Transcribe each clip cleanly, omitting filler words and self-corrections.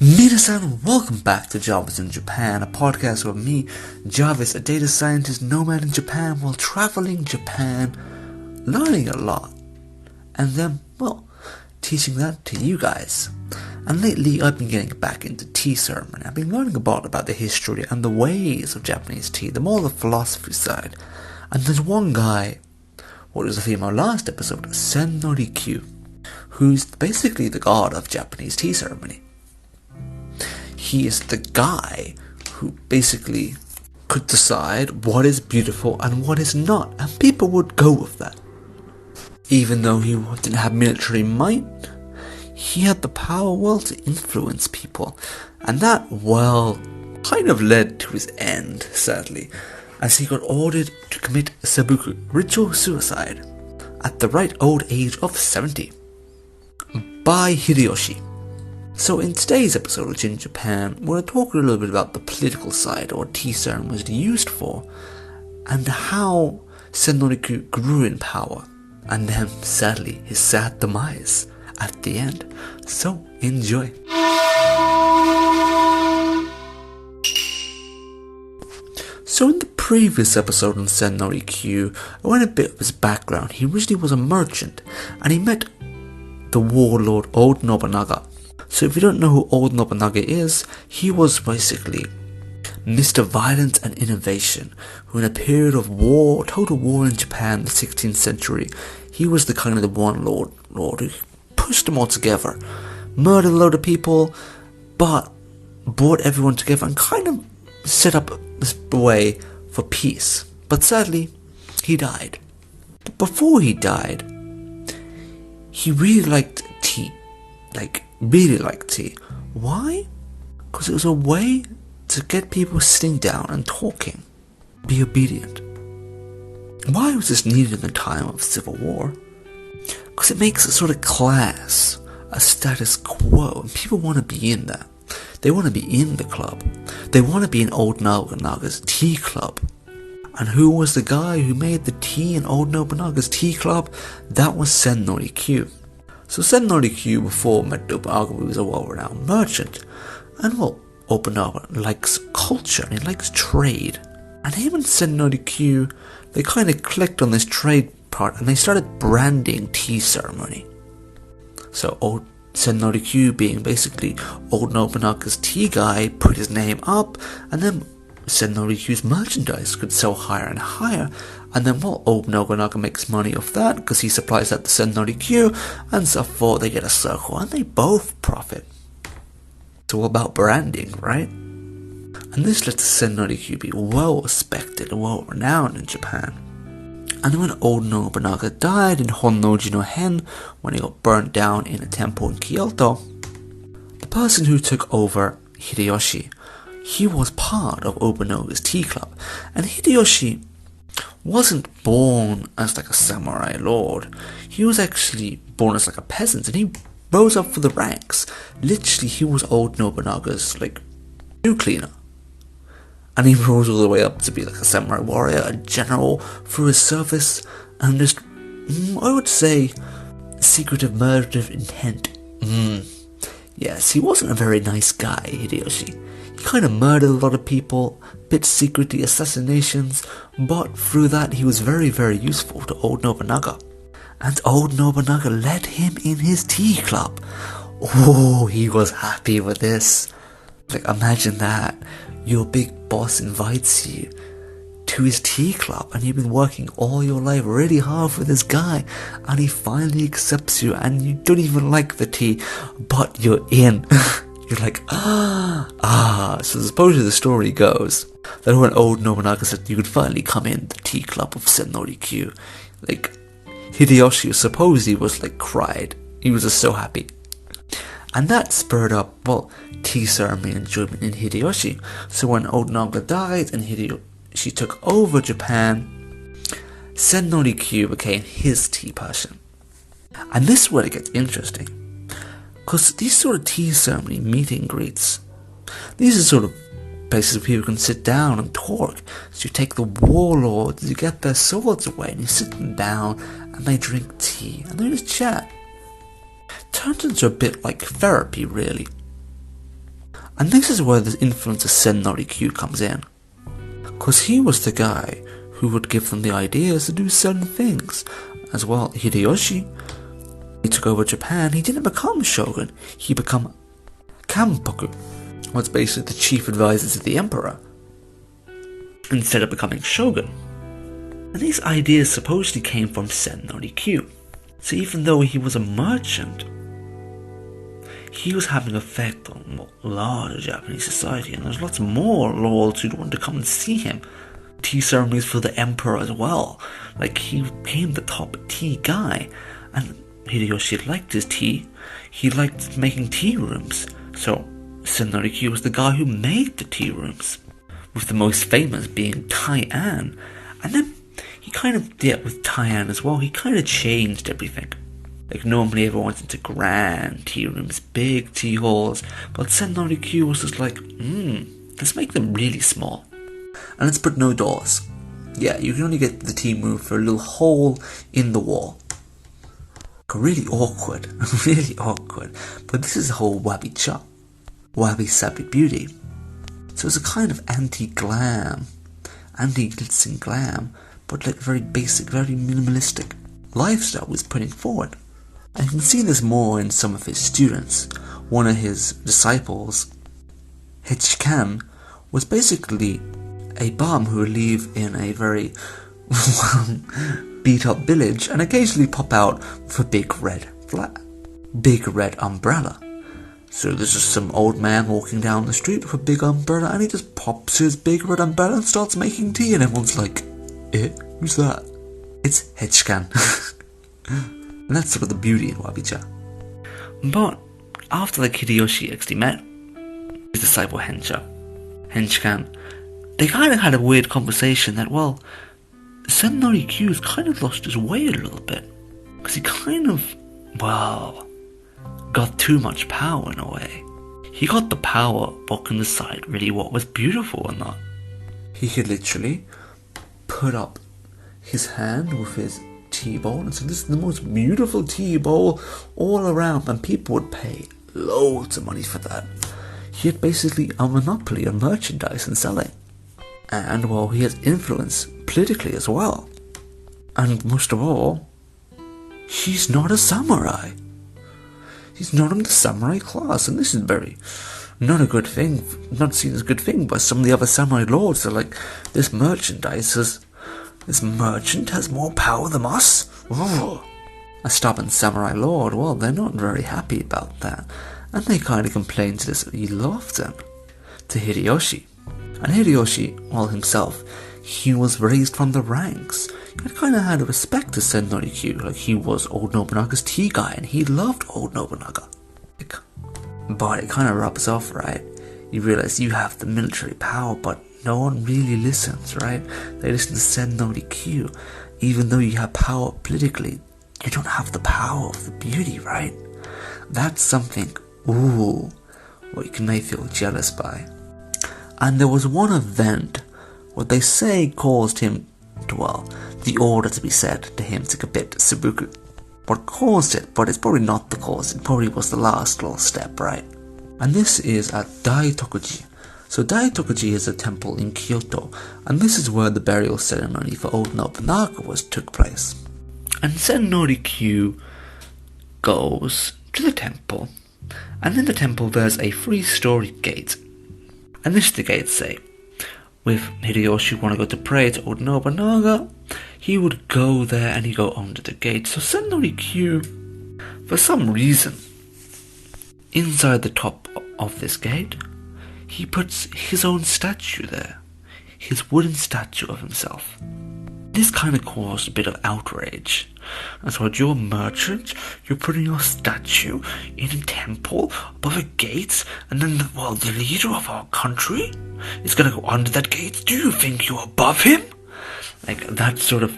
Minasan, welcome back to Jarvis in Japan, a podcast where me, Jarvis, a data scientist nomad in Japan, while traveling Japan, learning a lot, and then, teaching that to you guys. And lately I've been getting back into tea ceremony. I've been learning a lot about the history and the ways of Japanese tea, the more the philosophy side. And there's one guy, what was the theme of our last episode, Sennorikyu, who's basically the god of Japanese tea ceremony. He is the guy who basically could decide what is beautiful and what is not, and people would go with that. Even though he didn't have military might, he had the power, to influence people, and that, kind of led to his end, sadly, as he got ordered to commit seppuku, ritual suicide, at the ripe old age of 70, by Hideyoshi. So in today's episode of JinJapan, we're going to talk a little bit about the political side, or tea ceremony was used for, and how Sennorikyu grew in power, and then, sadly, his sad demise at the end. So, enjoy. So in the previous episode on Sennorikyu, I went a bit of his background. He originally was a merchant, and he met the warlord Old Nobunaga. So if you don't know who Old Nobunaga is, he was basically Mr. Violence and Innovation, who in a period of war, total war in Japan in the 16th century, he was the kind of the warlord who pushed them all together, murdered a load of people, but brought everyone together and kind of set up this way for peace. But sadly, he died. But before he died, he really liked tea. Really liked tea. Why? Because it was a way to get people sitting down and talking. Be obedient. Why was this needed in the time of civil war? Because it makes a sort of class, a status quo, and people want to be in that. They want to be in the club. They want to be in Old Nobunaga's tea club. And who was the guy who made the tea in Old Nobunaga's tea club? That was Sennorikyu. So Sennorikyu, before met Nobunaga, was a well-renowned merchant, and Nobunaga likes culture and he likes trade. And him and Sennorikyu, they kind of clicked on this trade part, and they started branding tea ceremony. So old Sennorikyu, being basically Old Nobunaga's tea guy, put his name up, and then Sennorikyu's merchandise could sell higher and higher, and then Old Nobunaga makes money off that because he supplies that to Sennorikyu, and so forth. They get a circle and they both profit. It's all about branding, right? And this lets Sennorikyu be well respected and well renowned in Japan. And when Old Nobunaga died in Honnoji no Hen, when he got burnt down in a temple in Kyoto, the person who took over, Hideyoshi, he was part of Nobunaga's tea club. And Hideyoshi wasn't born as a samurai lord. He was actually born as a peasant, and he rose up for the ranks. Literally, he was Old Nobunaga's shoe cleaner. And he rose all the way up to be a samurai warrior, a general, through his service, and just, I would say, secretive murder intent. Yes, he wasn't a very nice guy, Hideyoshi. He kind of murdered a lot of people, bit secretly assassinations, but through that he was very, very useful to Old Nobunaga. And Old Nobunaga led him in his tea club. Oh, he was happy with this. Imagine that. Your big boss invites you to his tea club, and you've been working all your life really hard for this guy, and he finally accepts you, and you don't even like the tea, but you're in. You're so supposedly the story goes that when Old Nobunaga said you could finally come in the tea club of Sennorikyu, Hideyoshi supposedly was cried. He was just so happy. And that spurred up, tea ceremony enjoyment in Hideyoshi. So when Old Nobunaga died and Hideyoshi took over Japan, Sennorikyu became his tea person. And this is where it gets interesting. Because these sort of tea ceremony meet and greets, these are sort of places where people can sit down and talk. So you take the warlords, you get their swords away, and you sit them down, and they drink tea, and they just chat. Turns into a bit like therapy, really. And this is where the influence of Sennorikyu comes in. Because he was the guy who would give them the ideas to do certain things. As well, Hideyoshi, he took over Japan, he didn't become shogun, he became Kanpoku, what's basically the chief advisor to the emperor, instead of becoming shogun. And these ideas supposedly came from Sennorikyu. So even though he was a merchant, he was having an effect on a lot of Japanese society, and there's lots more lords who'd want to come and see him. Tea ceremonies for the emperor as well. Like, he became the top tea guy, and Hideyoshi liked his tea. He liked making tea rooms, so Sennorikyu was the guy who made the tea rooms, with the most famous being Taian. And then he kind of did with Taian as well, he kind of changed everything. Like, normally everyone's into grand tea rooms, big tea halls, but Sennorikyu was just like, let's make them really small. And let's put no doors. Yeah, you can only get the tea room for a little hole in the wall. Really awkward, really awkward. But this is the whole wabi-cha, wabi-sabi beauty. So it's a kind of anti-glam, anti-glitz and glam, but like very basic, very minimalistic lifestyle he's putting forward. And you can see this more in some of his students. One of his disciples, Hichikan, was basically a bum who would live in a very beat up village and occasionally pop out with a big red umbrella. So there's just some old man walking down the street with a big umbrella, and he just pops his big red umbrella and starts making tea, and everyone's like, who's that? It's Hichikan. And that's sort of the beauty in wabi-cha. But after like Hideyoshi actually met his disciple Hichikan, they kind of had a weird conversation that, well, Sennorikyu's kind of lost his way a little bit. Because he kind of, well, got too much power in a way. He got the power but can decide really what was beautiful or not. He could literally put up his hand with his tea bowl and say, this is the most beautiful tea bowl all around, and people would pay loads of money for that. He had basically a monopoly on merchandise and selling. And, well, he has influence politically as well. And most of all, he's not a samurai. He's not in the samurai class, and this is not a good thing, not seen as a good thing by some of the other samurai lords. They're like, this merchant has more power than us? Ooh. A stubborn samurai lord, well, they're not very happy about that. And they kind of complain to this often to Hideyoshi. And Hideyoshi, well, himself, he was raised from the ranks. He kind of had a respect to Sennorikyu, like he was old Nobunaga's tea guy, and he loved old Nobunaga. But it kind of rubs off, right? You realize you have the military power, but no one really listens, right? They listen to Sennorikyu. Even though you have power politically, you don't have the power of the beauty, right? That's something, what you can may feel jealous by. And there was one event what they say caused him to, well, the order to be said to him to commit seppuku. What caused it, but it's probably not the cause, it probably was the last little step, right? And this is at Daitokuji. So Daitokuji is a temple in Kyoto, and this is where the burial ceremony for old Nobunaga took place. And Sennorikyu goes to the temple, and in the temple there's a 3-story gate. And this the gates say, with Hideyoshi want to go to pray to old Nobunaga, he would go there and he'd go under the gate. So Sennorikyu, for some reason, inside the top of this gate, he puts his own statue there, his wooden statue of himself. This kind of caused a bit of outrage. I thought, you're a merchant, you're putting your statue in a temple above a gate, and then, the leader of our country is going to go under that gate? Do you think you're above him? Like, that sort of,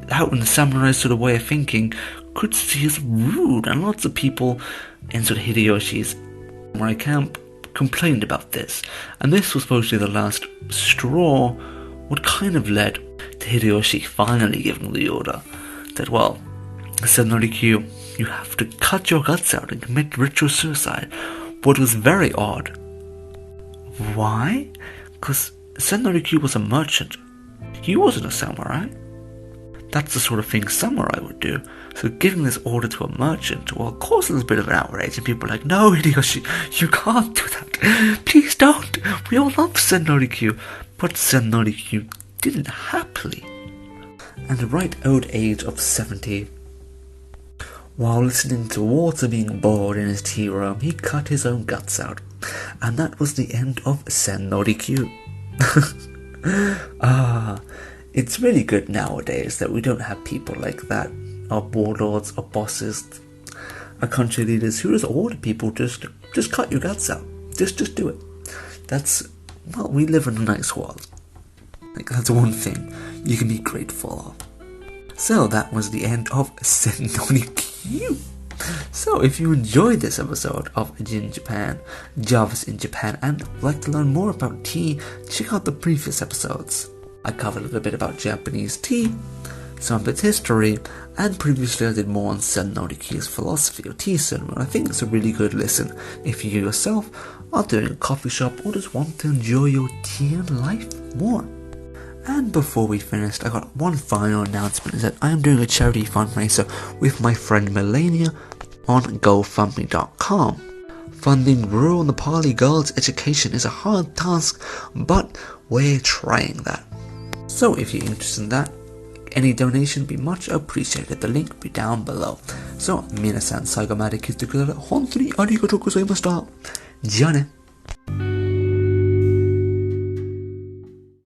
out in the samurai sort of way of thinking, could see as rude, and lots of people in sort of Hideyoshi's samurai camp complained about this. And this was supposed to be the last straw, what kind of led to Hideyoshi finally giving the order that, well, Sennorikyu, you have to cut your guts out and commit ritual suicide. What was very odd Why? Because Sennorikyu was a merchant. He wasn't a samurai. That's the sort of thing samurai would do. So giving this order to a merchant, well, causes a bit of an outrage, and people are like, no, Hideyoshi, you can't do that. Please don't. We all love Sennorikyu. But Sennorikyu didn't happily. And the ripe old age of 70, while listening to water being boiled in his tea room, he cut his own guts out. And that was the end of Sennorikyu. It's really good nowadays that we don't have people like that, our warlords, our bosses, our country leaders who just order people just cut your guts out. Just do it. We live in a nice world. Like, that's one thing you can be grateful of. So that was the end of Sennorikyu. So if you enjoyed this episode of JinJapan, Javas in Japan, and would like to learn more about tea, check out the previous episodes. I covered a little bit about Japanese tea, some of its history, and previously I did more on Sennorikyu's philosophy of tea ceremony. I think it's a really good listen if you yourself are doing a coffee shop or just want to enjoy your tea and life more. And before we finished, I got one final announcement, is that I am doing a charity fundraiser with my friend Melania on GoFundMe.com. Funding rural Nepali girls' education is a hard task, but we're trying that. So if you're interested in that, any donation would be much appreciated. The link will be down below. So, 皆さん最後まで聞いてくれて本当にありがとうございました。じゃあね。